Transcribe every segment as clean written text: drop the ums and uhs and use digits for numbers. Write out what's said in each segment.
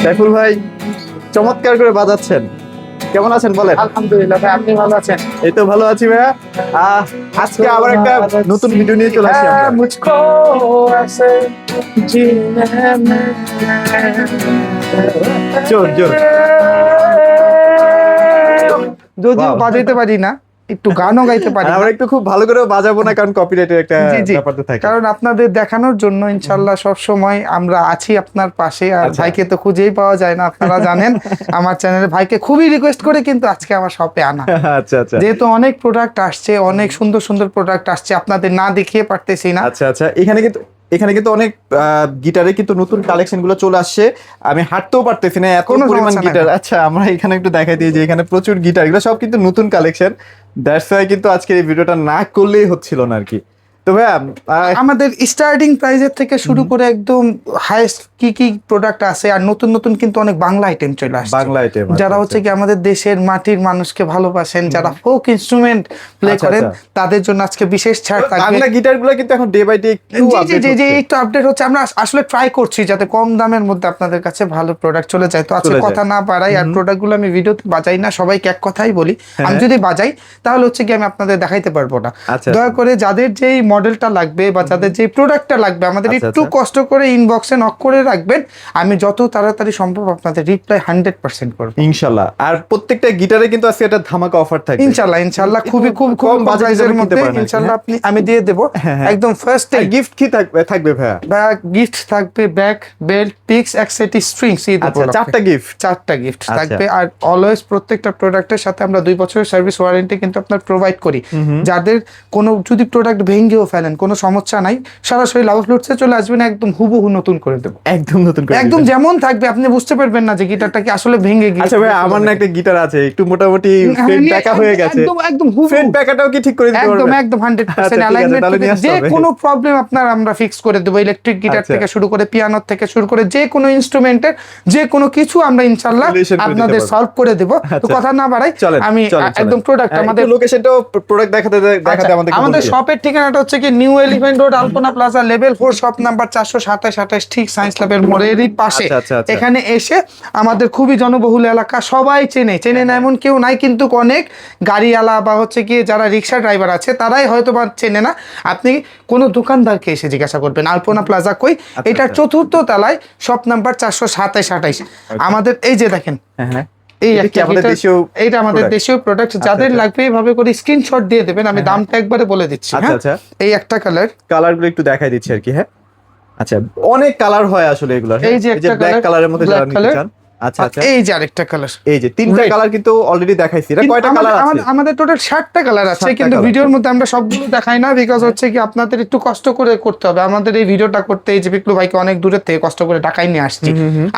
সাইফুল ভাই চমৎকার করে বাজাচ্ছেন, কেমন আছেন বলেন? আলহামদুলিল্লাহ ভাই, আপনি ভালো আছেন? এই তো ভালো আছি ভাইয়া। আজকে আবার একটা নতুন ভিডিও নিয়ে চলে আসি আমরা। মুঝকো ऐसे जीने में জোর জোর যদিও Wow. বাজাইতে পারি না, একটু গানও গাইতে পারি আর না। আমরা একটু খুব ভালো করে বাজাবো না, কারণ কপিরাইটের একটা জি, জি। ব্যাপার তো থাকে। কারণ আপনাদের দেখানোর জন্য ইনশাল্লাহ সব সময় আমরা আছি আপনার পাশে। আর আচ্ছা। ভাইকে তো খুঁজেই পাওয়া যায় না, আপনারা জানেন। আমার চ্যানেলে ভাইকে খুবই রিকোয়েস্ট করে কিন্তু আজকে আমার শপে আনা, আচ্ছা আচ্ছা যেহেতু অনেক প্রোডাক্ট আসছে, অনেক সুন্দর সুন্দর প্রোডাক্ট আসছে, আপনাদের না দেখিয়ে পারতেছি না। আচ্ছা আচ্ছা এখানে কিন্তু অনেক গিটারে কিন্তু নতুন কালেকশন গুলো চলে আসছে। আমি হাঁটতেও পারতেছি না, এত কোনো পরিমাণ সমস্যা নাই। গিটার। আচ্ছা, আমরা এখানে একটু দেখাই দিই যে এখানে প্রচুর গিটার, এগুলো সব কিন্তু নতুন কালেকশন। দ্যাটস ওয়াই কিন্তু আজকের এই ভিডিওটা না করলেই হচ্ছিল না আর কি। তো ভাইয়া আমাদের স্টার্টিং প্রাইজের থেকে শুরু করে একদম হাইস্ট কি কি প্রোডাক্ট আছে, আর নতুন নতুন কিন্তু অনেক বাংলা আইটেম চলে আসছে। বাংলা আইটেম যারা হচ্ছে কি আমাদের দেশের মাটির মানুষকে ভালোবাসেন, যারা ফোক ইনস্ট্রুমেন্ট প্লে আচ্ছা, করেন, আচ্ছা। তাদের জন্য আজকে বিশেষ ছাড় থাকবে। বাংলা গিটার গুলো কিন্তু এখন ডে বাই ডে একটু জি জি আপডেট জি জি, হচ্ছে। একটু আপডেট হচ্ছে। আমরা আসলে ট্রাই করছি যাতে কম দামের মধ্যে আপনাদের কাছে ভালো প্রোডাক্ট চলে যায়। তো আজকে চলে যায়। কথা না বাড়াই, আর প্রোডাক্ট গুলো আমি ভিডিওতে বাজাই না, সবাইকে এক কথাই বলি। আমি যদি বাজাই তাহলে হচ্ছে কি আমি আপনাদের দেখাইতে পারবো না। আচ্ছা, দয়া করে যাদের যেই মডেলটা লাগবে বা যাদের যে প্রোডাক্টটা লাগবে, আমাদের আচ্ছা, একটু আচ্ছা। কষ্ট করে ইনবক্সে নক করে রাখবেন। আমি যত তাড়াতাড়ি সম্ভব আপনাদের রিপ্লাই 100% করবো ইনশাআল্লাহ। আর প্রত্যেকটা গিটারে কিন্তু আজকে একটা ধামাকা অফার থাকবে। ইনশাল্লাহ। ইনশাল্লাহ খুবই খুব কম কম বাজেটের বাজেটের মধ্যে মধ্যে কিনতে পারেন। ইনশাল্লাহ আমি দিয়ে দেবো হ্যাঁ। একদম ফার্স্ট আর গিফট কি থাকবে ভাইয়া? ব্যাগ গিফট থাকবে, ব্যাগ, বেল্ট, পিক্স, এক সেট স্ট্রিংস। আচ্ছা, চারটা গিফট থাকবে। আর অলওয়েজ প্রত্যেকটা প্রোডাক্টের সাথে আমরা 2 বছরের সার্ভিস ওয়ারেন্টি কিন্তু আপনার প্রোভাইড করি। যাদের কোনো যদি প্রোডাক্ট ভেঙেও ফেলেন, কোনো সমস্যা নাই, সরাসরি লাভ ফ্লুটসে চলে আসবেন, একদম হুবহু নতুন করে দেবো। একদম নতুন করে একদম দিবেন। যেমন থাকবে আপনি বুঝতে পারবেন না যে গিটারটা কি আসলে ভেঙে গিয়েছে। আচ্ছা ভাই, আমার না একটা গিটার আছে, একটু মোটামুটি ফেড ব্যাকা হয়ে গেছে। একদম একদম হুবহু ফেড ব্যাকাটাও কি ঠিক করে দিতে একদম পারবেন? একদম আচ্ছা, 100% ঠিক আছে, অ্যালাইনমেন্ট তাহলে নিয়ে আসতে যে হবে। কোনো প্রবলেম আপনার আমরা ফিক্স করে দেবো। ইলেকট্রিক গিটার আচ্ছা। থেকে শুরু করে পিয়ানো থেকে শুরু করে যে কোনো ইনস্ট্রুমেন্টের যে কোনো কিছু আমরা ইনশাআল্লাহ Solution করে দিতে আপনাদের পারবো। সলভ করে দেব। তো আচ্ছা। কথা না বাড়াই চলেন, আমি চলেন। একদম প্রোডাক্ট আমাদের লোকেশনটাও প্রোডাক্ট দেখাতে আচ্ছা, আমাদের আমাদের শপের ঠিকানাটা হচ্ছে কি নিউ এলিফ্যান্ট রোড, আলপনা প্লাজা, লেভেল 4, শপ নাম্বার 427-28, ঠিক সায়েন্স ল্যাবের মোড়েরই পাশে। আচ্ছা, আচ্ছা, আচ্ছা। এখানে এসে আমাদের খুবই জনবহুল এলাকা, সবাই চেনে না এমন কেউ নাই, কিন্তু অনেক গাড়িওয়ালা বা হচ্ছে কি যারা রিক্সা ড্রাইভার আছে তারাই হয়তো বা চেনে না। আপনি কোনো দোকানদারকে এসে জিজ্ঞাসা করবেন আলপনা প্লাজা কই, এটার আচ্ছা। 4র্থ তলায়, শপ নাম্বার 427-28। আমাদের এই যে দেখেন, হ্যাঁ। এই এটা কি একটা আমাদের guitar, দেশীয় এইটা আমাদের product? দেশীয় প্রোডাক্ট। যাদের আচ্ছা। লাগবে এইভাবে করে স্ক্রিনশট দিয়ে দেবেন, আমি দামটা একবারে বলে দিচ্ছি। আচ্ছা, হ্যাঁ, আচ্ছা। এই একটা কালার, কালারগুলো একটু দেখাই দিচ্ছি আর কি। হ্যাঁ, আচ্ছা, অনেক কালার হয় আসলে এগুলো। এই যে একটা ব্ল্যাক colour, কালারের মধ্যে যারা black নিতে colour। চান। আচ্ছা আচ্ছা, এই যে আরেকটা কালার। এই যে তিনটা Red। কালার কিন্তু অলরেডি দেখাইছি। এটা কয়টা কালার আছে? আমাদের টোটাল 60টা কালার আছে, 60টা কিন্তু colour। ভিডিওর মধ্যে আমরা সবগুলো দেখাই না, বিকজ হচ্ছে কি আপনাদের একটু কষ্ট করে করতে হবে। আমাদের এই ভিডিওটা করতে এই যে বিপ্লব ভাইকে অনেক দূরের থেকে কষ্ট করে ঢাকায় নিয়ে আসছি।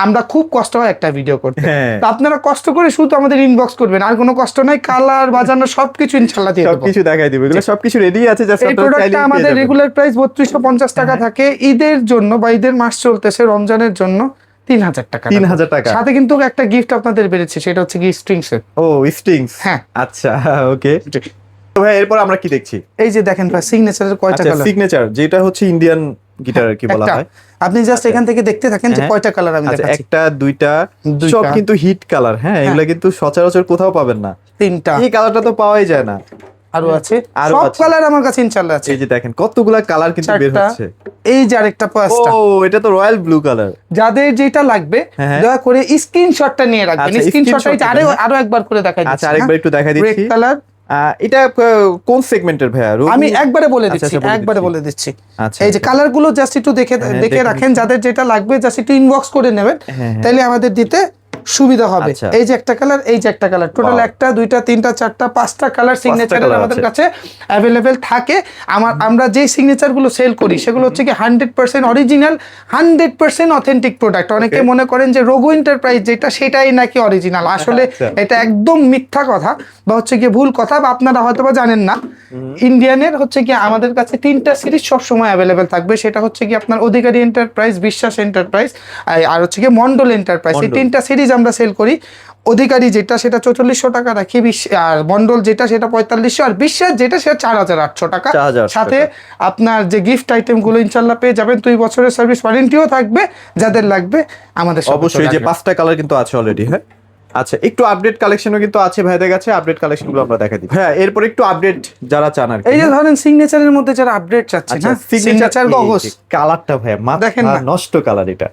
আমরা খুব কষ্ট হয় একটা ভিডিও করতে। হ্যাঁ। তো আপনারা কষ্ট করে শুধু আমাদের ইনবক্স করবেন, আর কোনো কষ্ট নাই। কালার বাজানো সবকিছু ইনশাআল্লাহ দিয়ে দেবো। সবকিছু দেখাই দিব, এগুলো সবকিছু রেডি আছে। জাস্ট এই প্রোডাক্টটা আমাদের রেগুলার প্রাইস 3250 টাকা থাকে। ঈদের জন্য বা ঈদের মাস চলতেছে, রমজানের জন্য 3000 টাকা। 3000 টাকা। সাথে কিন্তু একটা গিফট আপনাদের বেড়েছে, সেটা হচ্ছে কি স্ট্রিংস এর। ও, স্ট্রিংস। হ্যাঁ। আচ্ছা, ওকে। তো ভাই এরপর আমরা কি দেখছি? এই যে দেখেন ভাই, সিগনেচারের কয়টা আচ্ছা, কালার। সিগনেচার যেটা হচ্ছে ইন্ডিয়ান গিটার আর কি বলা হয়। আপনি জাস্ট এখান থেকে দেখতে থাকেন যে হ্যাঁ। কয়টা কালার আমি আচ্ছা, দেখাচ্ছি। একটা দুইটা সব কিন্তু হিট কালার। হ্যাঁ, এগুলা কিন্তু সচরাচর কোথাও পাবেন না। 3টা এই কালারটা তো পাওয়াই যায় না। আরো আছে, আরো সব আছে। কালার আমার কাছে ইনশাআল্লাহ আছে। এই যে দেখেন কতগুলা কালার কিন্তু বের 4টা, হচ্ছে। এই যে আরেকটা ও, পাঁচটা। এটা তো রয়্যাল ব্লু কালার। যাদের যেটা লাগবে হ্যাঁ। দয়া করে স্ক্রিনশটটা নিয়ে রাখবেন। আচ্ছা, স্ক্রিনশটটা screenshot আরো একবার করে দেখাই দিচ্ছি। আচ্ছা, আরেকবার একটু দেখাই দিচ্ছি। Red colour. এটা কোন সেগমেন্টের ভাইয়া? আমি একবারে বলে আচ্ছা, দিচ্ছি, আচ্ছা, একবারে বলে দিচ্ছি। আচ্ছা, এই যে কালার গুলো জাস্ট একটু দেখে হ্যাঁ, দেখে দেখে রাখেন, যাদের যেটা লাগবে জাস্ট একটু ইনবক্স করে নেবেন, হ্যাঁ। তাইলে আমাদের দিতে সুবিধা হবে। আচ্ছা। এই যে একটা কালার, এই যে একটা কালার, টোটাল Wow. 1টা 2টা 3টা 4টা 5টা কালার সিগনেচার colour আমাদের আছে। কাছে অ্যাভেলেবেল থাকে। আমরা যেই সিগনেচার গুলো সেল করি সেগুলো হচ্ছে কি 100% অরিজিনাল, 100% অথেন্টিক প্রোডাক্ট। অনেকে Okay. মনে করেন যে রোগো এন্টারপ্রাইজ যেটা সেটাই নাকি অরিজিনাল, আসলে আচ্ছা। এটা একদম মিথ্যা কথা বা হচ্ছে কি ভুল কথা, বা আপনারা হয়তো বা জানেন না। ইন্ডিয়ানের হচ্ছে কি আমাদের কাছে 3টা সিরিজ সবসময় অ্যাভেলেবেল থাকবে, সেটা হচ্ছে কি আপনার অধিকারী এন্টারপ্রাইজ, বিশ্বাস এন্টারপ্রাইজ, আর হচ্ছে কি মন্ডল এন্টারপ্রাইজ। এই মন্ডল। 3টা সিরিজ আমরা সেল করি। অধিকারী যেটা সেটা 4400 টাকা রাখি, আর মন্ডল যেটা সেটা 4500, আর বিশ্বাস যেটা সেটা 4800 টাকা। 4800 সাথে আপনার যে গিফট আইটেম গুলো ইনশাল্লাহ পেয়ে যাবেন, 2 বছরের সার্ভিস ওয়ারেন্টিও থাকবে। যাদের লাগবে আমাদের সাথে অবশ্যই, যে 5টা কালার কিন্তু আছে অলরেডি। হ্যাঁ, আচ্ছা, একটু আপডেট কালেকশনও কিন্তু আছে ভাইদের কাছে, আপডেট কালেকশনগুলো আমরা দেখাই দিই। হ্যাঁ, এরপর একটু আপডেট যারা চান আর কি। এই যে ধরেন সিগনেচারের মধ্যে যারা আপডেট চাচ্ছেন, আচ্ছা, হ্যাঁ সিগনেচার গগস কালারটা ভাই দেখেন মাথা না। নষ্ট কালার এটা।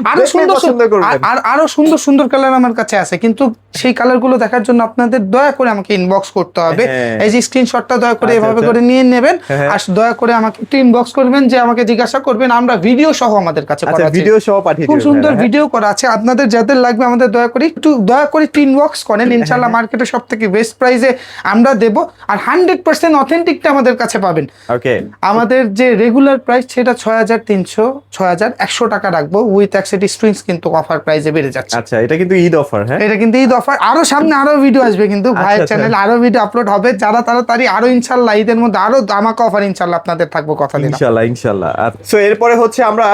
আরো দেখলে সুন্দর পছন্দ করবেন। আর আরো সুন্দর সুন্দর কালার আমার কাছে আছে, কিন্তু সেই কালার গুলো দেখার জন্য আপনাদের দয়া করে আমাকে ইনবক্স করতে হবে। হ্যাঁ। এই যে স্ক্রিনশটটা দয়া করে আচ্ছা, এভাবে আচ্ছা। করে নিয়ে নেবেন, হ্যাঁ। আর দয়া করে আমাকে একটু ইনবক্স করবেন, যে আমাকে জিজ্ঞাসা করবেন, আমরা ভিডিও সহ আমাদের কাছে আচ্ছা, করা আছে। ভিডিও সহ পাঠিয়ে খুব দিবেন সুন্দর ভাইরা, হ্যাঁ। ভিডিও করা আছে। আপনাদের যাদের লাগবে আমাদের দয়া করে একটু ইনবক্স করেন, ইনশাআল্লাহ মার্কেটে সব থেকে বেস্ট প্রাইসে আমরা দেব, আর 100% অথেন্টিকটা আমাদের কাছে পাবেন। ওকে, আমাদের যে রেগুলার প্রাইস সেটা 6300 6100 টাকা রাখবো, উইথ অ্যাক্সেসরি স্ট্রিংস কিন্তু অফার প্রাইসে বেড়ে যাচ্ছে। আচ্ছা, এটা কিন্তু ঈদ অফার। হ্যাঁ, এটা কিন্তু ঈদ অফার, আরো সামনে আরো ভিডিও আসবে, কিন্তু ভাইয়ের আচ্ছা। চ্যানেলে আরো ভিডিও আপলোড হবে। যারা তাড়াতাড়ি আরো ইনশাল্লাহ ঈদের মধ্যে আরো ধামাকা অফার ইনশাল্লাহ আপনাদের থাকবো, কথা দিলাম। ইনশাআল্লাহ ইনশাআল্লাহ। সো এরপরে হচ্ছে আমরা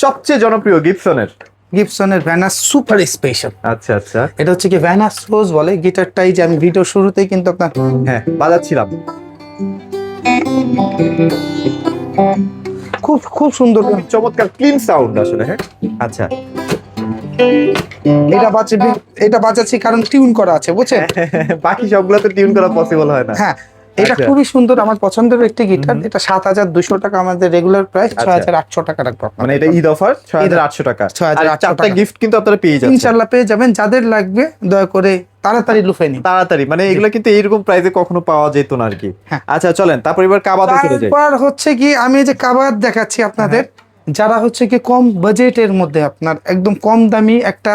সবচেয়ে জনপ্রিয় গিবসনের ভ্যানাস সুপার স্পেশাল। আচ্ছা আচ্ছা, এটা হচ্ছে কি ভ্যানাস রোজ বলে গিটারটাই, যে আমি ভিডিও শুরুতেই কিন্তু আপনার হ্যাঁ বাজাচ্ছিলাম। খুব খুব সুন্দর চমৎকার ক্লিন সাউন্ড আসলে। হ্যাঁ, আচ্ছা, এটা বাজাচ্ছি কারণ টিউন করা আছে, বুঝছেন? বাকি সবগুলোতে টিউন করা পসিবল হয় না। হ্যাঁ, এটা আচ্ছা। খুবই সুন্দর, আমার পছন্দের একটি গিটার। এটা 7200 টাকা আমাদের রেগুলার প্রাইস, 6800 টাকা রাখবো আপনার। মানে এটা ঈদ অফার 6800 টাকা। 6800 আর চারটা টাকা। গিফট কিন্তু আপনারা পেয়ে যাচ্ছেন ইনশাআল্লাহ পেয়ে যাবেন। যাদের লাগবে দয়া করে তাড়াতাড়ি লুফে নিন। তাড়াতাড়ি, মানে এগুলো কিন্তু এইরকম প্রাইসে কখনো পাওয়া যেত না আর কি। হ্যাঁ। আচ্ছা চলেন, তারপর এবার কাবাতে চলে যাই। তারপর হচ্ছে কি আমি এই যে কাবাত দেখাচ্ছি আপনাদের, যারা হচ্ছে কি কম বাজেটের মধ্যে আপনার একদম কম দামি একটা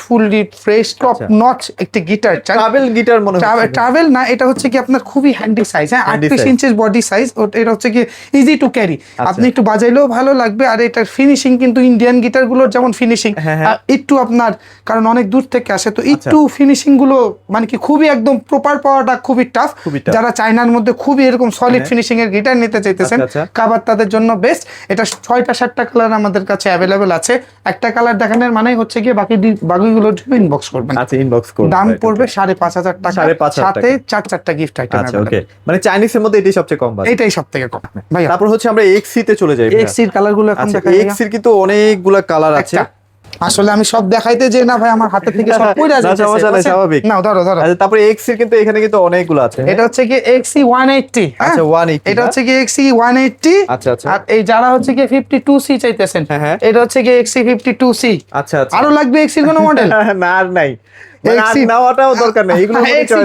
ফুললি ফ্রেশ টপ নচ একটি গিটার চান। ট্রাভেল গিটার মনে হচ্ছে। ট্রাভেল না, এটা হচ্ছে কি আপনার খুবই হ্যান্ডি সাইজ। হ্যাঁ, Handy 38 size। Inches body size. এটা হচ্ছে কি ইজি টু ক্যারি, আপনি একটু বাজাইলেও ভালো লাগবে। আর এটার ফিনিশিং কিন্তু ইন্ডিয়ান গিটার গুলোর যেমন ফিনিশিং, একটু আপনার কারণ অনেক দূর থেকে আসে, তো একটু ফিনিশিং গুলো মানে কি খুবই একদম প্রপার পাওয়াটা খুবই টাফ। যারা চায়নার মধ্যে খুবই এরকম সলিড ফিনিশিং এর গিটার নিতে চাইতেছেন, কাবার তাদের জন্য বেস্ট। এটা 6টা 7টা কালার আমাদের কাছে অ্যাভেলেবেল আছে। একটা কালার দেখানোর মানে হচ্ছে কি বাকিগুলোর জন্য ইনবক্স করবেন। আচ্ছা, ইনবক্স করুন। দাম পড়বে 5500 টাকা, 5500 সাথে 4টা গিফট আইটেম। আচ্ছা ওকে, মানে চাইনিজের মধ্যে এটাই সবচেয়ে কম বাজেট। এটাই সবথেকে কম ভাই। তারপর হচ্ছে আমরা এক্সি তে চলে যাই। এক্সি এর কালারগুলো এখন আচ্ছা, দেখাই। এক্সি এর কিন্তু অনেকগুলা কালার আছে। আসলে আমি সব দেখাইতে যে না ভাই, আমার হাতে থেকে সব পড়ে যাচ্ছে। সমস্যা নাই, স্বাভাবিক। নাও ধরো। আচ্ছা, তারপরে এক্সি এর কিন্তু এখানে কিন্তু অনেকগুলো আছে। এটা হচ্ছে কি এক্সি 180। আচ্ছা, 180। এটা হচ্ছে কি এক্সি 180। আচ্ছা আচ্ছা, আর এই যারা হচ্ছে কি 52C চাইতেছেন, এটা হচ্ছে কি এক্সি 52C। আচ্ছা আচ্ছা, আরো লাগবে এক্সির কোনো মডেল? না আর নাই, মানে আর নাওয়াটাও দরকার নেই, এগুলো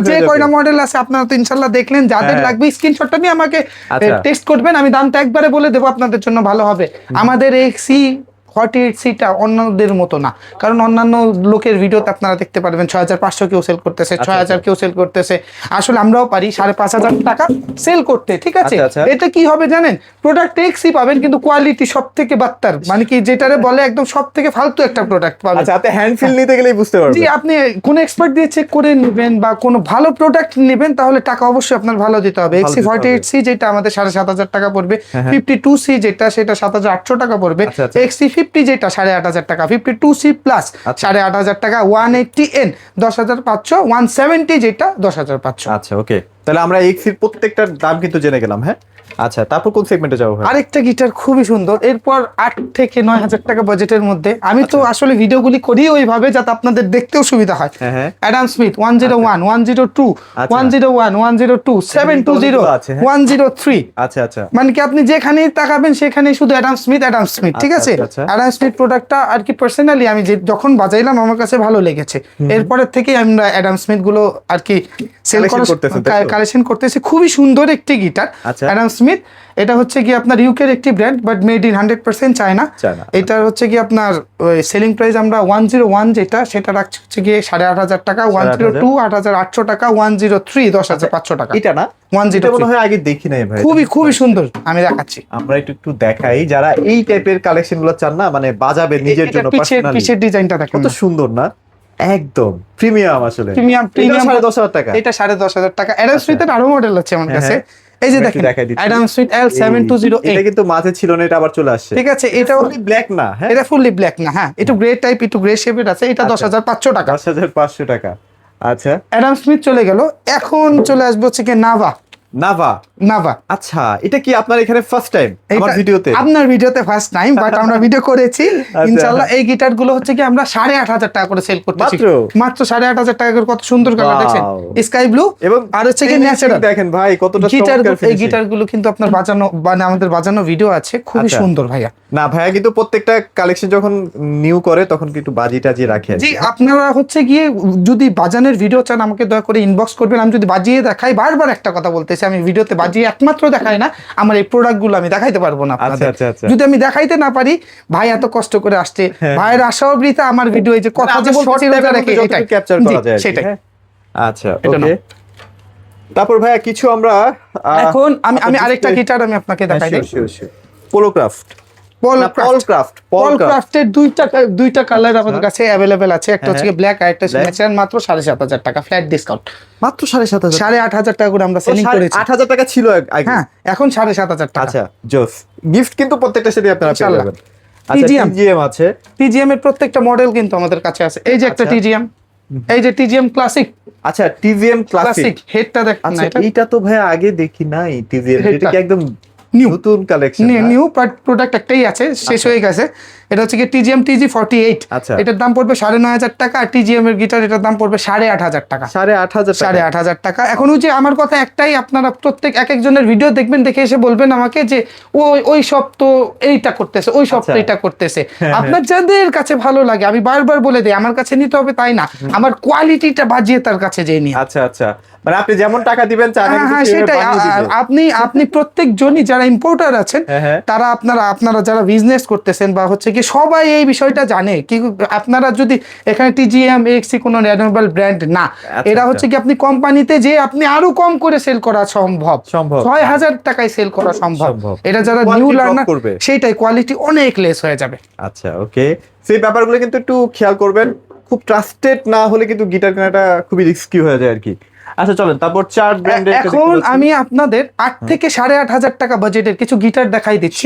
যে কয়টা মডেল আছে আপনারা তো ইনশাআল্লাহ দেখলেন। যাদের লাগবে স্ক্রিনশটটা নিয়ে আমাকে আচ্ছা। টেক্সট করবেন, আমি দামটা একবারে বলে দেবো, আপনাদের জন্য ভালো হবে। আমাদের এক্সি 48Cটা অন্যদের মতো না, কারণ অন্যান্য লোকের ভিডিওতে আপনারা দেখতে পারবেন 6500 কেউ সেল করতেছে, 6000 কেউ সেল করতেছে। আসলে আমরাও পারি 5500 টাকা সেল করতে, ঠিক আছে? এটা কি হবে জানেন, প্রোডাক্ট এক্সি পাবেন কিন্তু কোয়ালিটি সব থেকে বাত্তার, মানে কি যেটারে বলে একদম সব থেকে ফালতু একটা প্রোডাক্ট পাবেন। আচ্ছা, আপনি হ্যান্ড ফিল নিতে গেলেই বুঝতে পারবেন। জি, আপনি কোন এক্সপার্ট দিয়ে চেক করে নেবেন বা কোনো ভালো প্রোডাক্ট নেবেন, তাহলে টাকা অবশ্যই আপনার ভালো দিতে হবে। এক্সি 48C যেটা আমাদের 7500 টাকা পড়বে, 52C যেটা সেটা 7800 টাকা পড়বে, এক্সি 50 যেটা 8500 টাকা, 52C প্লাস 8500 টাকা, 180N 10500, 170 যেটা 10500। আচ্ছা ওকে, তাহলে আমরা এক্সির প্রত্যেকটার দাম কিন্তু জেনে গেলাম। হ্যাঁ, আচ্ছা, তারপর কোন সেগমেন্টে যাবো? আরেকটা গিটার খুবই সুন্দর, এরপর 8 থেকে 9000 টাকা বাজেটের মধ্যে। আমি তো আসলে ভিডিওগুলি করি ওইভাবে যাতে আপনাদের দেখতেও সুবিধা হয়। Adam Smith 101 102 101 102 720 103। আচ্ছা আচ্ছা, মানে কি আপনি যেখানেই তাকাবেন সেখানেই শুধু অ্যাডাম স্মিথ, ঠিক আছে? অ্যাডাম স্মিথ প্রোডাক্টটা আর কি পার্সোনালি আমি যখন বাজাইলাম আমার কাছে ভালো লেগেছে। এরপরের থেকে আমরা অ্যাডাম স্মিথ গুলো আর কি সেল কালেকশন করতেছি। খুবই সুন্দর একটি গিটার অ্যাডাম স্মিথ। এটা হচ্ছে কি আপনার ইউকের একটি brand, but made in 100% China. এটা হচ্ছে কি আপনার সেলিং প্রাইস আমরা 101 যেটা সেটা রাখছি হচ্ছে কি 8500 টাকা, 102 8800 টাকা, 103 10500 টাকা। এটা না 103 মনে হয় আগে দেখি নাই ভাই। খুবই সুন্দর, আমি দেখাচ্ছি। আমরা একটু দেখাই, যারা এই টাইপের কালেকশন গুলো চান না, মানে বাজাবে নিজের জন্য পার্সোনালি। পিছের ডিজাইনটা দেখেন কত সুন্দর না, একদম প্রিমিয়াম। আসলে প্রিমিয়াম 10,500 টাকা। এটা 10500 টাকা। অ্যাডাম স্মিথের আরো মডেল আছে আমার কাছে। এই যে আমরা একটু দেখেন দেখাই দিচ্ছি। অ্যাডাম স্মিথ এটা L7208 কিন্তু মাঝে ছিল না, এটা আবার চলে আসছে। ঠিক আছে, এটাও ব্ল্যাক না, হ্যাঁ এটা ফুললি ব্ল্যাক না, হ্যাঁ একটু গ্রে টাইপ, একটু গ্রে শেপের আছে, এটা 10,500 টাকা। 10,500 টাকা। আচ্ছা, অ্যাডাম স্মিথ চলে গেল, এখন চলে আসবে হচ্ছে কি নাভা। নাভা। আচ্ছা, এটা কি আপনার এখানে ফার্স্ট টাইম আমার এটা ভিডিওতে? আপনার ভিডিওতে ফার্স্ট টাইম, বাট আমরা ভিডিও করেছি ইনশাআল্লাহ। এই গিটার গুলো হচ্ছে কি আমরা 8,500 টাকা করে সেল করতেছি, মাত্র 8,500 টাকা করে। কত সুন্দর কালার দেখছেন, স্কাই ব্লু এবং আর হচ্ছে কি ন্যাচারাল। দেখেন ভাই কতটা গিটার, চমৎকার এই ফিনিশিং। গিটার গুলো কিন্তু আপনার বাজানো, মানে আমাদের বাজানো ভিডিও আছে, খুবই আচ্ছা। সুন্দর ভাইয়া। না ভাইয়া কিন্তু প্রত্যেকটা কালেকশন যখন নিউ করে তখন কিন্তু বাজি টাজি রাখে। জি, আপনারা হচ্ছে গিয়ে যদি বাজানের ভিডিও চান আমাকে দয়া করে ইনবক্স করবেন, আমি যদি বাজিয়ে দেখাই। বারবার একটা কথা বলতেছি, আমি ভিডিওতে বাজিয়ে একমাত্র দেখাই না, আমার এই প্রোডাক্ট গুলো আমি দেখাইতে পারবো না আপনাদের। আচ্ছা। যদি আমি দেখাইতে না পারি, ভাই এত কষ্ট করে আসছে, ভাইয়ের আশাও বৃথা, আমার ভিডিও এই যে কথা যে বলতেছি রোজা রেখে, এটাই ক্যাপচার করা যায় সেটাই। আচ্ছা, এটা ওকে। তারপর ভাইয়া কিছু আমরা এখন আমি আরেকটা গিটার আমি আপনাকে দেখাই দিই। পোলোক্রাফট, পলক্রাফটের দুইটা কালার আমাদের কাছে অ্যাভেলেবেল আছে। একটা হচ্ছে ব্ল্যাক, আর একটা ন্যাচারাল। মাত্র 7,500 টাকা ফ্ল্যাট ডিসকাউন্ট। মাত্র 7,500, 8,500 টাকা করে আমরা সেলিং করেছি। 8,000 টাকা ছিল আগে। হ্যাঁ, এখন 7,500 টাকা। আচ্ছা, জোস। গিফট কিন্তু প্রত্যেকটা সাথে আপনারা পেয়ে যাবেন। আচ্ছা, টিজিএম আছে। টিজিএম এর প্রত্যেকটা মডেল কিন্তু আমাদের কাছে আছে। এই যে একটা টিজিএম, এই যে টিজিএম ক্লাসিক। আচ্ছা, টিজিএম ক্লাসিক হেডটা দেখেন না, আচ্ছা, এটা তো ভাই আগে দেখি নাই। টিজিএম এটা কি একদম নিউ নতুন কালেকশন? নিউ প্রোডাক্ট একটাই আছে, শেষ হয়ে গেছে। এটা হচ্ছে কি টিজিএম TG48। আচ্ছা, এটার দাম পড়বে 9,500 টাকা। আর টিজিএম এর গিটার, এটার দাম পড়বে 8,500 টাকা। 8,500 টাকা। এখন ওই যে আমার কথা একটাই, আপনারা প্রত্যেক এক একজনের ভিডিও দেখবেন, দেখে এসে বলবেন আমাকে যে ওই সব তো এইটা করতেছে, ওই সব তো এটা করতেছে। আপনার যাদের কাছে ভালো লাগে, আমি বারবার বলে দিই, আমার কাছে নিতে হবে তাই না, আমার কোয়ালিটিটা বাজিয়ে তার কাছে যেয়ে নিয়ে। আচ্ছা, মানে আপনি যেমন টাকা দিবেন হ্যাঁ সেটাই। আপনি প্রত্যেকজনই যারা ইম্পোর্টার আছেন, তারা আপনারা যারা বিজনেস করতেছেন বা হচ্ছে কি, সবাই এই বিষয়টা জানে কি। আপনারা যদি এখানে টিজিএম এক্সি কোনো রিজনেবল ব্র্যান্ড না, এরা হচ্ছে কি আপনি কোম্পানিতে যে আপনি আরো কম করে সেল করা সম্ভব 6,000 টাকায় সেল করা সম্ভব। এটা যারা নিউ লার্নার, সেইটাই কোয়ালিটি অনেক লেস হয়ে যাবে। আচ্ছা, ওকে। সেই ব্যাপারগুলো কিন্তু একটু খেয়াল করবেন। খুব ট্রাস্টেড না হলে কিন্তু গিটার কেনাটা খুবই রিস্কি হয়ে যায় আর কি। আচ্ছা চলেন, তারপর চার ব্র্যান্ডের এখন আমি আপনাদের 8 থেকে 8,500 টাকা বাজেটের কিছু গিটার দেখাই দিচ্ছি।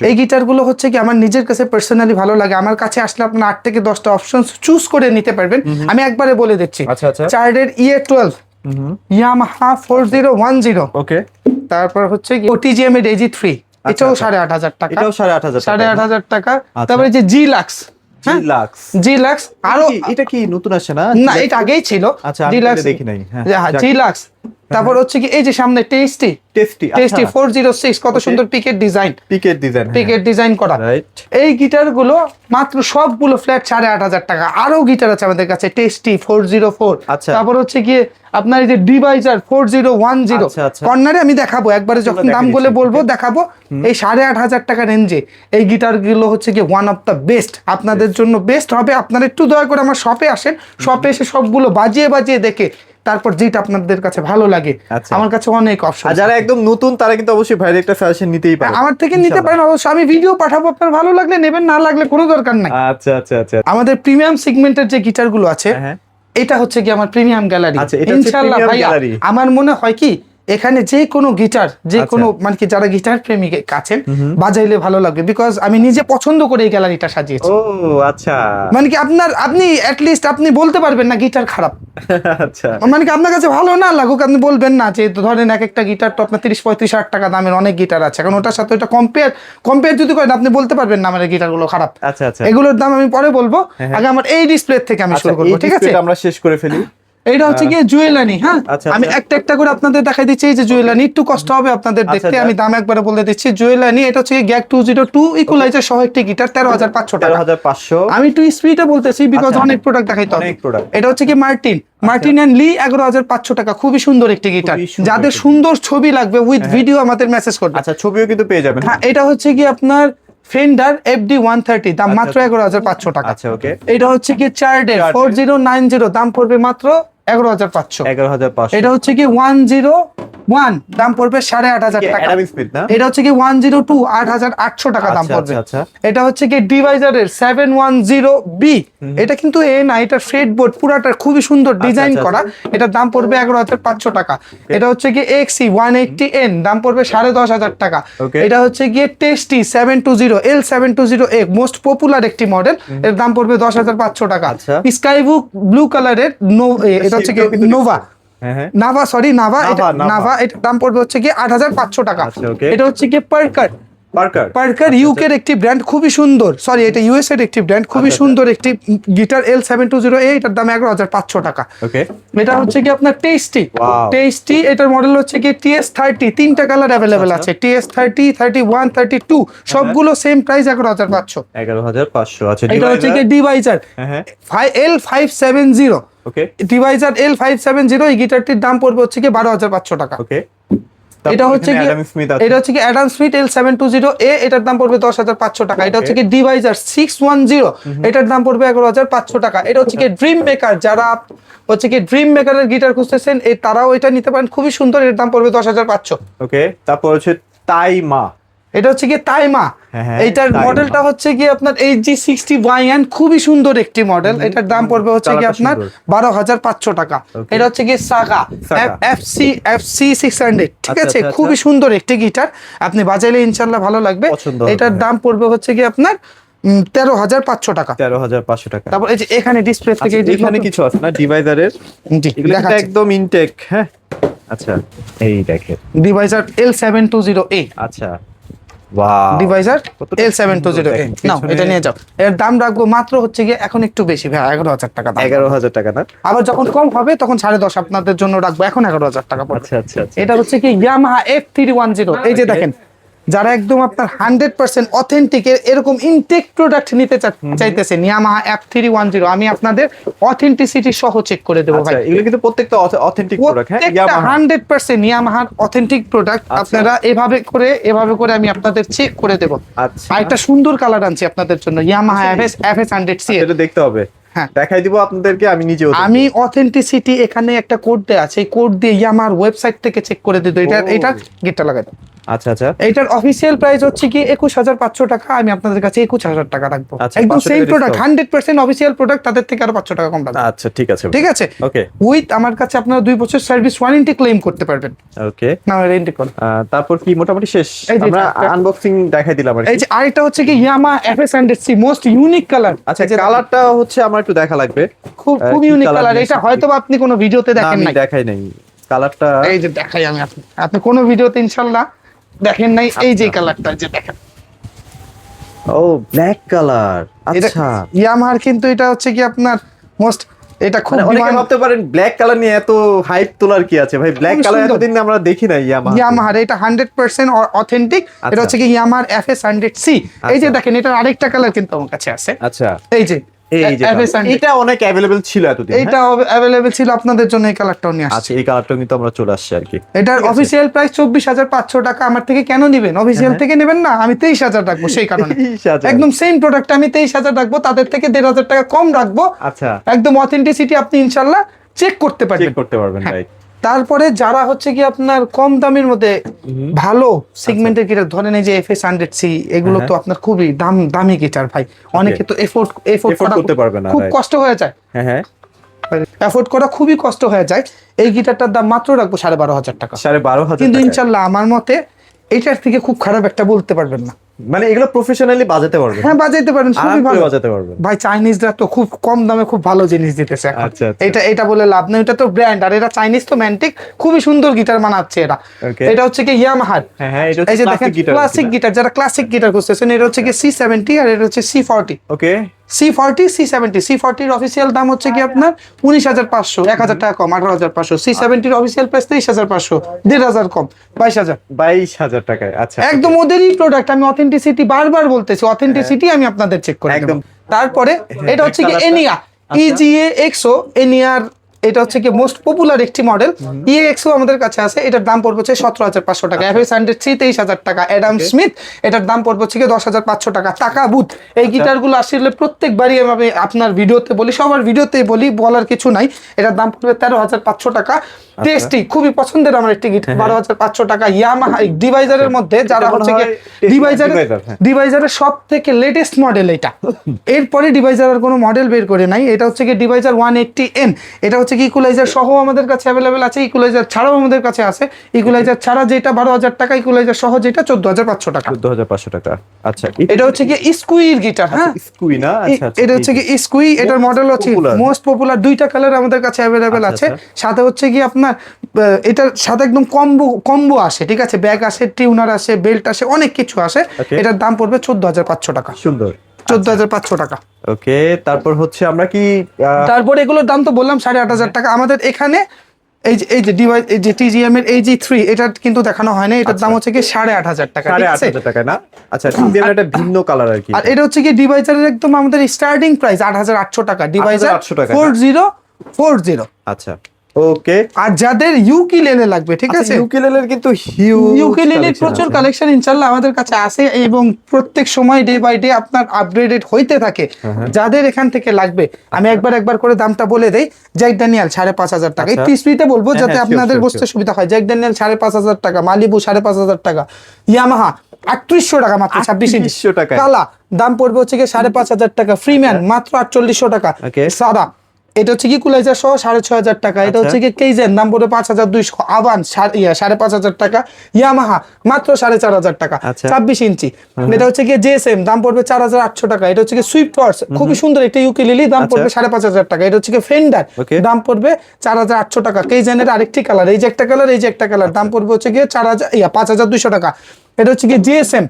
এই গিটার গুলো হচ্ছে কি আমার নিজের কাছে পার্সোনালি ভালো লাগে। আমার কাছে আসলে আপনার 8 থেকে 10টা অপশন চুজ করে নিতে পারবেন। আমি একবারে বলে দিচ্ছি। চার্ডের EA12, ইয়ামাহা 4010, ওকে। তারপর হচ্ছে কি OTGM এর AG3, এটাও 8,500 টাকা। এটাও 8,500 টাকা। তারপরে যে জিলাক্স, জিলাক্স আরো, এটা কি নতুন আসছে না? না, এটা আগেই ছিল। আচ্ছা, জিলাক্স দেখি নাই। হ্যাঁ, জিলাক্স। তারপর হচ্ছে কি এই যে সামনে টেস্টি 406, কত সুন্দর পিকেট ডিজাইন করা। এই গিটার গুলো মাত্র সবগুলো ফ্ল্যাট 8,500 টাকা। আরো গিটার আছে আমাদের কাছে, টেস্টি 404। তারপর হচ্ছে গিয়ে আপনার এই যে ডিভাইজার 4010 কর্নারে আমি দেখাবো একবারে, যখন দাম গুলো বলবো দেখাবো। এই 8,500 টাকা রেঞ্জে এই গিটার গুলো হচ্ছে কি ওয়ান অফ দ্য বেস্ট, আপনাদের জন্য বেস্ট হবে। আপনারা একটু দয়া করে আমার শপে আসেন, শপে এসে সবগুলো বাজিয়ে দেখে তারপর যেটা আপনাদের কাছে ভালো লাগে। আমার কাছে অনেক অপশন। যারা একদম নতুন তারা কিন্তু অবশ্যই ভাইয়ের একটা সাজেশন নিতেই পারেন, আমার থেকে নিতে পারেন অবশ্যই। আমি ভিডিও পাঠাবো, আপনার ভালো লাগলে নেবেন, না লাগলে কোনো দরকার নাই। আচ্ছা। আমাদের প্রিমিয়াম সেগমেন্টের যে গিটার গুলো আছে, এটা হচ্ছে কি আমার প্রিমিয়াম গ্যালারি। ইনশাআল্লাহ ভাই, আমার মনে হয় কি এখানে যে কোনো গিটার, যে কোনো মানে কি যারা গিটার প্রেমিক আছেন, বাজাইলে ভালো লাগবে। বিকজ আমি নিজে পছন্দ করে এই গ্যালারিটা সাজিয়েছি। ও আচ্ছা, মানে কি আপনি অ্যাটলিস্ট আপনি বলতে পারবেন না গিটার খারাপ। আচ্ছা, মানে কি আপনার কাছে ভালো না লাগুক, আপনি বলবেন না যে ধরেন এক একটা গিটার তো আপনার 30-35 টাকা দামের অনেক গিটার আছে। এখন ওটার সাথে ওটা কম্পেয়ার যদি করেন, আপনি বলতে পারবেন না আমার গিটার গুলো খারাপ। আচ্ছা, এগুলোর দাম আমি পরে বলবো। আগে আমার এই ডিসপ্লে থেকে আমি শুরু করবো, ঠিক আছে? আমরা শেষ করে ফেলি। এইটা হচ্ছে গিয়ে জুয়েলানি। হ্যাঁ, আমি একটা করে আপনাদের দেখাই দিচ্ছি। এই যে জুয়েলানি, একটু কষ্ট হবে আপনাদের দেখতে, আমি দাম একবারে বলে দিচ্ছি। জুয়েলানি, এটা হচ্ছে গ্যাগ 202 ইকুয়ালাইজার সহ একটি গিটার, 13,500 টাকা। আমি একটু স্পিডে বলতেছি বিকজ অনেক প্রোডাক্ট দেখাইতে হবে। এটা হচ্ছে কি মার্টিন এন্ড লি, 11,500 টাকা। খুবই সুন্দর একটি গিটার। যাদের সুন্দর ছবি লাগবে উইথ ভিডিও আমাদের মেসেজ করবে। আচ্ছা, ছবিও কিন্তু পেয়ে যাবেন। হ্যাঁ, এটা হচ্ছে কি আপনার ফেন্ডার FD 130, দাম মাত্র 11,500 টাকা। আচ্ছা, ওকে। এটা হচ্ছে কি চার্ডের 4090, দাম পড়বে মাত্র 11,500। এটা হচ্ছে কি ওয়ান দাম পড়বে 8,500 টাকা। অ্যাডাম স্মিথ না? এটা হচ্ছে কি 102 8,800 টাকা দাম আচ্ছা, পড়বে। আচ্ছা, এটা হচ্ছে কি ডিভাইজারের 710B, এটা কিন্তু এ না, এটা ফ্রেড বোর্ড পুরাটা খুবই সুন্দর ডিজাইন আচ্ছা, করা। এটার দাম পড়বে 11,500 টাকা। এটা হচ্ছে কি XC 180N, দাম পড়বে 10,500 টাকা। Okay. এটা হচ্ছে গিয়ে টেস্টি 720 L720A, মোস্ট পপুলার একটি মডেল, এর দাম পড়বে 10,500 টাকা। আচ্ছা। স্কাই ব্লু কালারের এটা হচ্ছে কি সেটাও কিন্তু নোভা, হ্যাঁ হ্যাঁ নাভা, সরি নাভা, এটা নাভা। নাভা, এটার দাম পড়বে হচ্ছে কি 8,500 টাকা। আচ্ছা, okay. এটা হচ্ছে কি পার্কার, পার্কার পার্কার ইউকের একটি ব্র্যান্ড, খুবই সুন্দর, সরি এটা ইউএস এর একটি ব্র্যান্ড, খুবই আচ্ছা, সুন্দর একটি গিটার L720A, এটার দাম 11,500 টাকা। ওকে এটা হচ্ছে কি আপনার টেস্টি, Wow. টেস্টি, এটার মডেল হচ্ছে কি TS30, তিনটা কালার অ্যাভেলেবেল আছে, TS30, 31, 32, সবগুলো সেম প্রাইস 11,500। 11,500 আছে। এটা হচ্ছে কি ডিভাইজার হ্যাঁ L570, ওকে ডিভাইজার L570, এই গিটারটির দাম পড়বে হচ্ছে কি 12,500 টাকা। ওকে এটা হচ্ছে কি অ্যাডাম স্মিথ আছে। এটা হচ্ছে কি অ্যাডাম স্মিথ L720A, এটার দাম পড়বে 10,500 টাকা। এটা হচ্ছে কি ডিভাইজার 610, এটার দাম পড়বে 11,500 টাকা। এটা হচ্ছে কি ড্রিম মেকার, যারা হচ্ছে কি ড্রিম মেকারের গিটার খুঁজতেছেন তারাও এটা নিতে পারেন, খুবই সুন্দর, এর দাম পড়বে 10,500। ওকে তারপর হচ্ছে তাইমা। এটা হচ্ছে কি তাইমা, হ্যাঁ, এইটার তাইমা। মডেলটা হচ্ছে কি আপনার HG60YN, খুবই সুন্দর একটি মডেল, এটার দাম পড়বে হচ্ছে কি কালারটা আপনার সুন্দর। 12,500 টাকা। Okay. এটা হচ্ছে কি সাগা সাগা। FC 600, ঠিক আচ্ছা, আছে, আচ্ছা, খুবই সুন্দর একটি গিটার, আপনি বাজাইলে ইনশাল্লাহ ভালো লাগবে। পছন্দ হবে, এটার হ্যাঁ। দাম পড়বে হচ্ছে কি আপনার 13,500 টাকা। 13,500 টাকা। তারপর এই যে এখানে ডিসপ্লে থেকে আচ্ছা, এখানে কিছু আছে না ডিভাইজারের? জি এগুলো কিন্তু দেখাচ্ছি, একদম ইনটেক। হ্যাঁ আচ্ছা এই দেখেন। ডিভাইজার L720A, আচ্ছা ওয়াও ডিভাইজার কতটা L720A, সুন্দর দেখেন, নাও পিছনে- এটা নিয়ে যাও। এর দাম রাখবো মাত্র হচ্ছে কি এখন একটু বেশি ভাই, 11,000 টাকা দাম। 11,000 টাকা না? আবার যখন কম হবে তখন 10.5 আপনাদের জন্য রাখবো, এখন 11,000 টাকা পড়বে। আচ্ছা আচ্ছা আচ্ছা এটা হচ্ছে কি ইয়ামাহা F310, এই যে Okay. দেখেন, যারা একদম আপনার 100% অথেন্টিক এরকম ইনটেক প্রোডাক্ট নিতে চাইতেছেন, ইয়ামাহা F310 আমি আপনাদের অথেন্টিসিটি সহ চেক করে দেবো ভাই। আচ্ছা এগুলো কিন্তু প্রত্যেকটা অথেন্টিক প্রোডাক্ট। হ্যাঁ প্রত্যেকটা ইয়ামাহা 100% ইয়ামাহার অথেন্টিক প্রোডাক্ট, আচ্ছা। আপনারা এভাবে করে আমি আপনাদের চেক করে দেবো। আচ্ছা আর একটা সুন্দর কালার আনছি আপনাদের জন্য, ইয়ামাহা FS100C। এটা দেখতে হবে, হ্যাঁ। দেখাই দিব আপনাদেরকে, আমি নিজেও দেখবো। আমি অথেন্টিসিটি এখানে একটা কোড দেয়া আছে, এই কোড দিয়ে ইয়ামাহার ওয়েবসাইট থেকে চেক করে দিত, এটা ও। এটা গিটার লাগাই দাও। আচ্ছা আচ্ছা এইটার অফিসিয়াল প্রাইস হচ্ছে কি 21,500 টাকা, আমি আপনাদের কাছে 21,000 টাকা রাখবো। আচ্ছা, একদম 500 সেম টাকা প্রোডাক্ট, discount। 100% অফিসিয়াল প্রোডাক্ট, তাদের থেকে আরো 500 টাকা কম রাখবো। আচ্ছা ঠিক আছে ঠিক আছে, ওকে উইথ আমার কাছে আপনারা 2 বছর সার্ভিস ওয়ারেন্টি ক্লেম করতে পারবেন। ওকে না ওয়ারেন্টি কোন, তারপর কি মোটামুটি শেষ? এই যে আমরা এটা- আনবক্সিং দেখাই দিলাম আর এই কি। যে আরেকটা হচ্ছে কি Yamaha FS100C, most unique colour. আচ্ছা কালারটা হচ্ছে আমার একটু দেখা লাগবে। খুব কি ইউনিক colour কালার, নিয়ে এটা এসেছি? হয়তো বা আপনি কোনো ভিডিওতে না, দেখেন আমি নাই। দেখাই নাই কালারটা। এই যে দেখাই আমি, আপনি কোনো ভিডিওতে ইনশাআল্লাহ দেখেন নাই। এই যে আচ্ছা। কালারটা যে দেখেন, ও ব্ল্যাক কালার। এটা আচ্ছা ইয়ামাহার কিন্তু এটা হচ্ছে কি আপনার মোস্ট, এটা খুব মানে অনেকে demand- ভাবতে পারেন ব্ল্যাক কালার নিয়ে এত হাইপ তোলার কি আছে ভাই? ব্ল্যাক খুবই কালার সুন্দর। এতদিন আমরা দেখি নাই ইয়ামাহা। ইয়ামাহার এটা 100% অথেন্টিক। এটা আচ্ছা। হচ্ছে কি ইয়ামাহার FS100C। এই যে দেখেন, এটার আরেকটা কালার কিন্তু আমার কাছে আছে, আচ্ছা এই যে এই যে FS100, এটা অনেক অ্যাভেলেবল ছিল এতদিন। হ্যাঁ? এইটা অ্যাভেলেবেল ছিল, আপনাদের জন্য এই কালারটাও নিয়ে আসছে। আচ্ছা এই কালারটাও কিন্তু আমরা চলে আসছি আর কি। এটার অফিসিয়াল প্রাইস 24,500 টাকা। আমার থেকে কেন নিবেন? অফিসিয়াল থেকে নেবেন না, আমি 23,000 রাখবো সেই কারণে। 23,000 একদম সেম প্রোডাক্ট আমি 23,000 রাখবো, তাদের থেকে 1,500 টাকা কম রাখবো। আচ্ছা একদম অথেন্টিসিটি আপনি ইনশাল্লাহ চেক করতে চেক পারবেন। করতে পারবেন হ্যাঁ। রাইট। তারপরে যারা হচ্ছে কি আপনার কম দামের মধ্যে ভালো সেগমেন্টের গিটার, ধরেন এই যে FS100C, এগুলো তো আপনার খুবই দামি গিটার ভাই, অনেকে তো এফোর্ড Afford করতে পারবে না, খুব right. কষ্ট হয়ে যায়, হ্যাঁ হ্যাঁ এফোর্ড করা খুবই কষ্ট হয়ে যায়। এই গিটারটার দাম মাত্র রাখবো 12,500 টাকা। 12,500 কিন্তু টাকা। ইনশাল্লাহ আমার মতে এটার থেকে খুব খারাপ একটা বলতে পারবেন না। মানে এগুলো প্রফেশনালি বাজাতে পারবেন? হ্যাঁ বাজাইতে পারেন, আরাম খুবই করে ভালো বাজাতে পারবেন। ভাই। চাইনিজরা তো খুব কম দামে খুব ভালো জিনিস দিতেছে এখন। আচ্ছা, আচ্ছা। এটা বলে লাভ নেই, এটা তো ব্র্যান্ড, আর এটা চাইনিজ তো ম্যান্টিক, খুবই সুন্দর গিটার বানাচ্ছে এরা। Okay. এটা হচ্ছে কি ইয়ামাহার, হ্যাঁ হ্যাঁ এটা এই যে হচ্ছে দেখেন ক্লাসিক গিটার। ক্লাসিক গিটার, যারা ক্লাসিক গিটার খুঁজতেছেন, এটা হচ্ছে কি C70 আর এটা হচ্ছে C40। ওকে C40 C70, C40 এর অফিসিয়াল দাম হচ্ছে কি আপনার 19,500, 1,000 টাকা কম, 18,500। C70 এর অফিসিয়াল প্রাইস 23,500, 1,500 কম, 22,000। 22,000 টাকায়। আচ্ছা একদম ওদেরই প্রোডাক্ট, আমি অথেন্টিসিটি বারবার বলতেছি, অথেন্টিসিটি আমি আপনাদের চেক করে একদম। একদম। তারপরে এটা হচ্ছে কি কালারটা? এনিয়া EGA EXO, এনিয়ার এটা হচ্ছে কি মোস্ট পপুলার একটি মডেল। EXO আমাদের কাছে আছে, এটার দাম পড়বে হচ্ছে 17,500 টাকা। FS 103 23,000 টাকা। অ্যাডাম স্মিথ এটার দাম পড়বে হচ্ছে 10,500 টাকা। টাকা বুথ এই গিটারগুলো আসলে প্রত্যেকবারই আমি আপনার ভিডিওতে বলি, সবার ভিডিওতেই বলি, বলার কিছু নাই। এটার দাম পড়বে 13,500 টাকা। টেস্টি, খুবই পছন্দের আমার একটি গিটার, 12,500 টাকা। ইয়ামাহা ডিভাইজারের মধ্যে যারা হচ্ছে ডিভাইজারের সব থেকে লেটেস্ট মডেল এটা। এরপরে ডিভাইজারের কোনো মডেল বের করে নাই। এটা হচ্ছে কি ডিভাইজার 180N। এটা হচ্ছে কি ইকুয়ালাইজার সহ আমাদের কাছে অ্যাভেলেবেল আছে, ইকুয়ালাইজার ছাড়াও আমাদের কাছে আছে। ইকুয়ালাইজার ছাড়া যেটা 12,000 টাকা, ইকুয়ালাইজার সহ যেটা 14,500 টাকা। 14,500 টাকা। আচ্ছা, এটা হচ্ছে কি স্কুইর গিটার। হ্যাঁ, স্কুই না? আচ্ছা, এটা হচ্ছে কি স্কুই। এটার মডেল হচ্ছে মোস্ট পপুলার, দুইটা কালার আমাদের কাছে অ্যাভেলেবেল আছে। সাথে হচ্ছে কি আপনার এটার সাথে একদম কম্বো আসে, ঠিক আছে? ব্যাগ আসে, টিউনার আসে, বেল্ট আসে, অনেক কিছু আসে। এটার দাম পড়বে 14,500 টাকা। সুন্দর, 14,500 টাকা। ওকে, তারপর হচ্ছে আমরা কি তারপর এগুলোর দাম তো বললাম 8,500 টাকা। আমাদের এখানে এই যে ডিভাইস, এই যে TGM এর AG3, এটা কিন্তু দেখানো হয় না। এটার দাম হচ্ছে কি 8,500 টাকা, ঠিক আছে? 8,500 টাকা না? আচ্ছা, TGM এর একটা ভিন্ন কালার আর কি। আর এটা হচ্ছে কি ডিভাইজারের একদম আমাদের স্টার্টিং প্রাইস 8,800 টাকা। ডিভাইজার 8,800 টাকা, 4040। আচ্ছা, ওকে। আর যাদের ইউকেলেলে লাগবে, ঠিক আছে? ইউকেলেলের কিন্তু হিউজ ইউকেলেলের প্রচুর কালেকশন ইনশাআল্লাহ আমাদের কাছে আছে এবং প্রত্যেক সময় ডে বাই ডে আপনার আপগ্রেডেড হইতে থাকে। যাদের এখান থেকে লাগবে আমি একবার করে দামটা বলে দেই। জ্যাক ড্যানিয়েল 5,500 টাকা। একটু স্পিডে বলবো যাতে আপনাদের বুঝতে সুবিধা হয়। জ্যাক ড্যানিয়েল 5,500 টাকা, মালিবু 5,500 টাকা, ইয়ামাহা 3800 টাকা মাত্র 26 ইঞ্চি। টাকা। কালা দাম পড়বে হচ্ছে কি 5,500 টাকা। ফ্রিম্যান মাত্র 4800 টাকা। সাদা এটা হচ্ছে কি ইকুয়ালাইজার সহ 6,500 টাকা। এটা হচ্ছে কি কেইজেন, দাম পড়বে 5,200। আবান 5,500 টাকা। ইয়ামাহা মাত্র 4,500 টাকা, 26 ইঞ্চি। এটা হচ্ছে কি JSM, দাম পড়বে 4,800 টাকা। এটা হচ্ছে কি সুইফট হর্স, খুবই সুন্দর একটা ইউকেলেলে, দাম পড়বে 5,500 টাকা। এটা হচ্ছে কি ফেন্ডার, দাম পড়বে 4,800 টাকা। কেইজেনের আরেকটি কালার, এই যে একটা কালার, এই যে একটা কালার, দাম পড়বে হচ্ছে কি 5,200 টাকা। এটা হচ্ছে কি JSM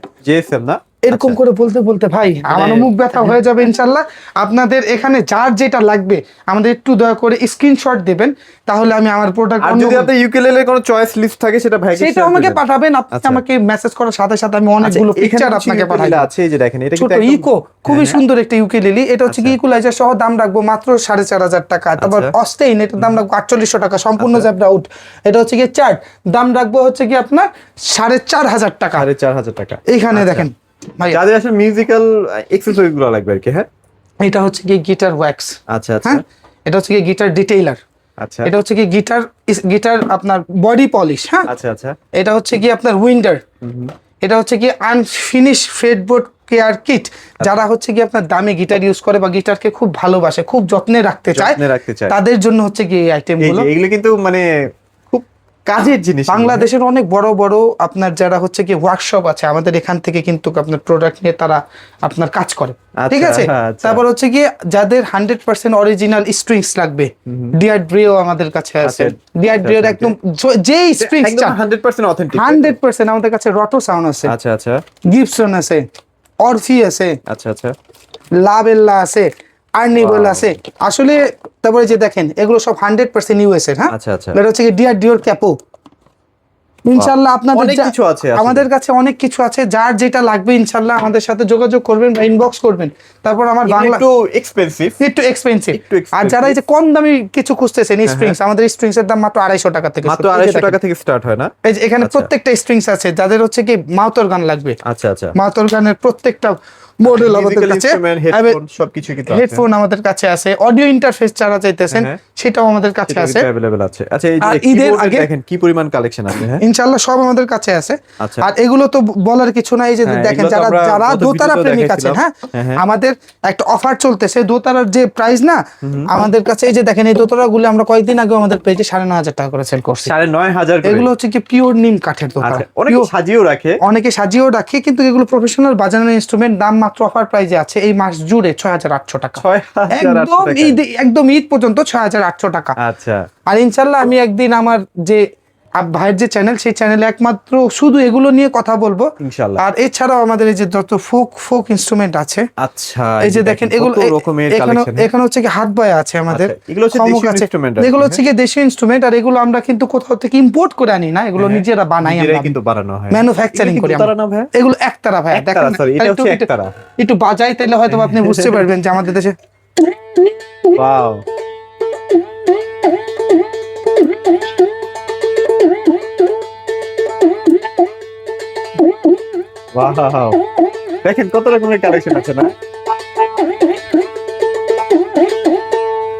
না? এরকম করে বলতে বলতে ভাই আমার মুখ ব্যথা হয়ে যাবে ইনশাল্লাহ। আপনাদের এখানে যার যেটা লাগবে আমাদের একটু দয়া করে স্ক্রিনশট দিবেন, তাহলে আমি আমার প্রোডাক্ট, আর যদি আপনার ইউকেলেলের কোনো চয়েস লিস্ট থাকে সেটা ভাইকে সেটা আমাকে পাঠাবেন। আপনি আমাকে মেসেজ করার সাথে সাথে আমি অনেকগুলো পিকচার আপনাকে পাঠাই। আছে এই যে দেখেন, এটা ছোট ইকো, খুবই সুন্দর একটা ইউকেলেলে। এটা হচ্ছে কি ইকুয়ালাইজার সহ, দাম রাখবো মাত্র 4,500 টাকা। তারপর অস্টেইন, এটার দাম রাখবো 4,800 টাকা, সম্পূর্ণ জ্যাবরা আউট। এটা হচ্ছে কি চার্ট, দাম রাখবো হচ্ছে কি আপনার 4,500 টাকা। 4,500 টাকা। এইখানে দেখেন ভাই, যাদের আসলে মিউজিক্যাল অ্যাকসেসরিজ গুলো লাগবে আর কি। হ্যাঁ, এটা হচ্ছে কি গিটার ওয়্যাক্স। আচ্ছা আচ্ছা। হ্যাঁ, এটা হচ্ছে কি গিটার ডিটেইলার। আচ্ছা, এটা হচ্ছে কি গিটার আপনার বডি পলিশ। হ্যাঁ, আচ্ছা আচ্ছা। এটা হচ্ছে কি আপনার উইন্ডার। এটা হচ্ছে কি আনফিনিশ ফ্রেডবোর্ড কেয়ার কিট। যারা হচ্ছে কি আপনার দামি গিটার ইউজ করে বা গিটারকে খুব ভালোবাসে, খুব যত্নে রাখতে চায়, তাদের জন্য হচ্ছে কি এই আইটেমগুলো। এগুলো কিন্তু মানে খুব কাজের জিনিস। বাংলাদেশের অনেক বড় বড় আপনার যারা হচ্ছে কি ওয়ার্কশপ আছে আমাদের এখান থেকে কিন্তু আপনার প্রোডাক্ট নিয়ে তারা আপনার কাজ করে, ঠিক আছে? তারপর হচ্ছে কি যাদের 100% অরিজিনাল স্ট্রিংস লাগবে, ডিআর ব্রিও আমাদের কাছে আছে। ডিআর ব্রিওর একদম যে স্ট্রিংস একদম 100% অথেন্টিক, 100% আমাদের কাছে রটো সাউন্ড আছে। আচ্ছা আচ্ছা। গিবসন আছে, অরফি আছে, আচ্ছা আচ্ছা, লাবেল্লা আছে, আর্নিবল আছে। আসলে তারপরে যে দেখেন এগুলো সব 100% ইউএস এর। হ্যাঁ, আচ্ছা আচ্ছা। এটা হচ্ছে কি ডিওর ক্যাপো। ইনশাআল্লাহ আপনাদের অনেক কিছু আছে, আমাদের কাছে অনেক কিছু আছে। যার যেটা লাগবে ইনশাআল্লাহ আমাদের সাথে যোগাযোগ করবেন বা ইনবক্স করবেন। তারপর আমার বাংলা একটু এক্সপেন্সিভ। আর যারা এই যে কম দামি কিছু খুঁজতেছেন স্ট্রিংস, আমাদের স্ট্রিংস এর দাম মাত্র 250 টাকা থেকে, মাত্র 250 টাকা থেকে স্টার্ট হয় না? এই যে এখানে প্রত্যেকটা স্ট্রিংস আছে। যাদের হচ্ছে কি মাউথ অর্গান লাগবে, আচ্ছা আচ্ছা, মাউথ অর্গানের প্রত্যেকটা মডেল আমাদের কাছে, সবকিছু কিন্তু হেডফোন আমাদের কাছে আছে। অডিও ইন্টারফেস যারা চাইতেছেন সেটাও আমাদের কাছে আছে, अवेलेबल আছে। আচ্ছা, এই যে ঈদের আগে দেখেন কি পরিমাণ কালেকশন আছে। হ্যাঁ, ইনশাআল্লাহ সব আমাদের কাছে আছে। আর এগুলো তো বলার কিছু নাই। যে দেখেন যারা দোতারা প্রেমিক আছেন, হ্যাঁ, আমাদের একটা অফার চলতেছে। দোতারার যে প্রাইস না আমাদের কাছে, এই যে দেখেন এই দোতারাগুলো আমরা কয়েকদিন আগে আমাদের পেজে 9,500 টাকা করে সেল করছি। 9,500 করে। এগুলো হচ্ছে কি পিওর নিম কাঠের দোতারা। অনেকে সাজিয়েও রাখে, কিন্তু এগুলো প্রফেশনাল বাজানোর ইনস্ট্রুমেন্ট। দাম মাত্র অফার প্রাইজে আছে এই মাস জুড়ে 6,800 টাকা। একদম ঈদ পর্যন্ত 6,800 টাকা। আচ্ছা। আর ইনশাল্লাহ আমি একদিন আমার যে ভাইয়ের যে চ্যানেল, সেই চ্যানেলে একমাত্র শুধু এগুলো নিয়ে কথা বলবো ইনশাআল্লাহ। আর এছাড়াও আমাদের এই যে যত ফোক ইনস্ট্রুমেন্ট আছে, আচ্ছা, এই যে দেখেন এগুলো এখানে হচ্ছে কি হাত বয়া আছে আমাদের, এগুলো হচ্ছে কি দেশীয় ইন্স্ট্রুমেন্ট। আর এগুলো আমরা কিন্তু কোথাও থেকে ইম্পোর্ট করে আনি না, এগুলো নিজেরা বানাই, আমরা কিন্তু বানানো হয়, ম্যানুফ্যাকচারিং করি। এগুলো একতারা ভাই, দেখেন একটু বাজাই তাইলে হয়তো আপনি বুঝতে পারবেন যে আমাদের দেশে। ওয়াও, ওয়াও, দেখেন কত রকমের কালেকশন আছে না?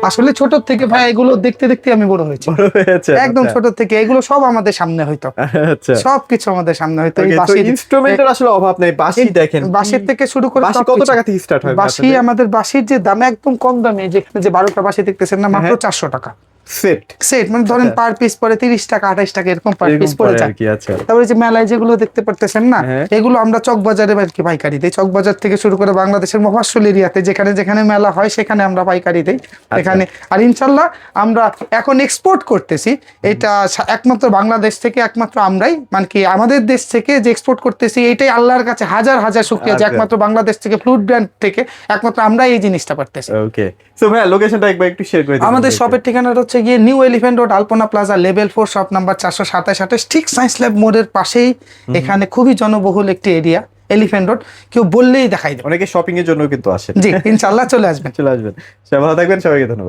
আসলে ছোট থেকে ভাই এগুলো দেখতে দেখতে আমি বড় হয়েছি, বড় হয়েছে একদম ছোট থেকে এগুলো সব আমাদের সামনে হইতো, আচ্ছা। সবকিছু আমাদের সামনে হইতো। এই Okay, তো বাঁশির ইনস্ট্রুমেন্টের আসলে অভাব নেই, বাঁশি দেখেন বাঁশির থেকে শুরু করে বাঁশি কত সবকিছু। টাকা থেকে স্টার্ট হয় বাঁশি আমাদের বাঁশির যে দাম একদম কম দামে, যেখানে যে 12টা বাঁশি দেখতেছেন না, মাত্র 400 টাকা সেট? সেট, মানে ধরেন পার পিস পরে 30 টাকা 28 টাকা এরকম পার পিস পড়ে যায়। কি আছে? তারপরে যে মেলায় যেগুলো দেখতে পারতেছেন না, হ্যাঁ। এগুলো আমরা চকবাজারে আর কি পাইকারি দেই। চকবাজার থেকে শুরু করে বাংলাদেশের মফস্বল এরিয়াতে যেখানে যেখানে মেলা হয় সেখানে আমরা পাইকারি দেই এখানে। আর ইনশাল্লাহ আমরা এখন এক্সপোর্ট করতেছি, এটা একমাত্র বাংলাদেশ থেকে একমাত্র আমরাই, মানে কি আমাদের দেশ থেকে যে এক্সপোর্ট করতেছি, এটাই আল্লাহর কাছে হাজার হাজার শুকরিয়া যে আচ্ছা। একমাত্র বাংলাদেশ থেকে ফ্লুট ব্র্যান্ড থেকে একমাত্র আমরাই এই জিনিসটা পারতেছি। ওকে, সো ভাই লোকেশনটা একবার একটু শেয়ার করে দিন আমাদের শপের ঠিকানাটা হচ্ছে গিয়ে নিউ এলিফ্যান্ট রোড, আলপনা প্লাজা, লেভেল 4, শপ নাম্বার 427, ঠিক সায়েন্স ল্যাব মোড়ের পাশেই। এখানে খুবই জনবহুল একটি এরিয়া, এলিফ্যান্ট রোড, কেউ বললেই দেখাই দেবে। অনেকে শপিং এর জন্য কিন্তু আসে। জি ইনশাল্লাহ চলে আসবেন। চলে আসবেন। সবাই ভালো থাকবেন, সবাইকে ধন্যবাদ।